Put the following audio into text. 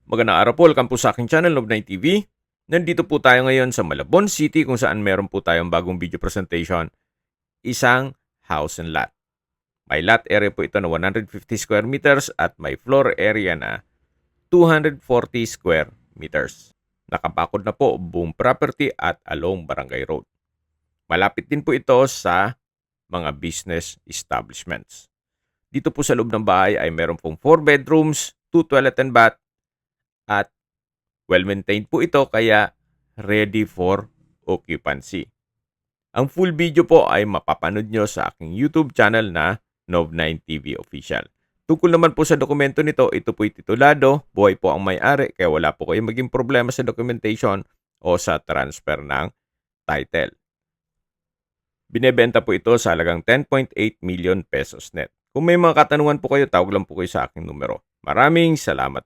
Magandang araw po, welcome po sa aking channel, Love9 TV. Nandito po tayo ngayon sa Malabon City kung saan meron po tayong bagong video presentation. Isang house and lot. May lot area po ito na 150 square meters at may floor area na 240 square meters. Nakabakod na po buong property at along Barangay Road. Malapit din po ito sa mga business establishments. Dito po sa loob ng bahay ay meron pong 4 bedrooms, 2 toilet and bath, at well-maintained po ito kaya ready for occupancy. Ang full video po ay mapapanood nyo sa aking YouTube channel na Nov9 TV Official. Tungkol naman po sa dokumento nito, ito po'y titulado, buhay po ang may-ari kaya wala po kayong maging problema sa documentation o sa transfer ng title. Binebenta po ito sa halagang 10.8 million pesos net. Kung may mga katanungan po kayo, tawag lang po kayo sa aking numero. Maraming salamat.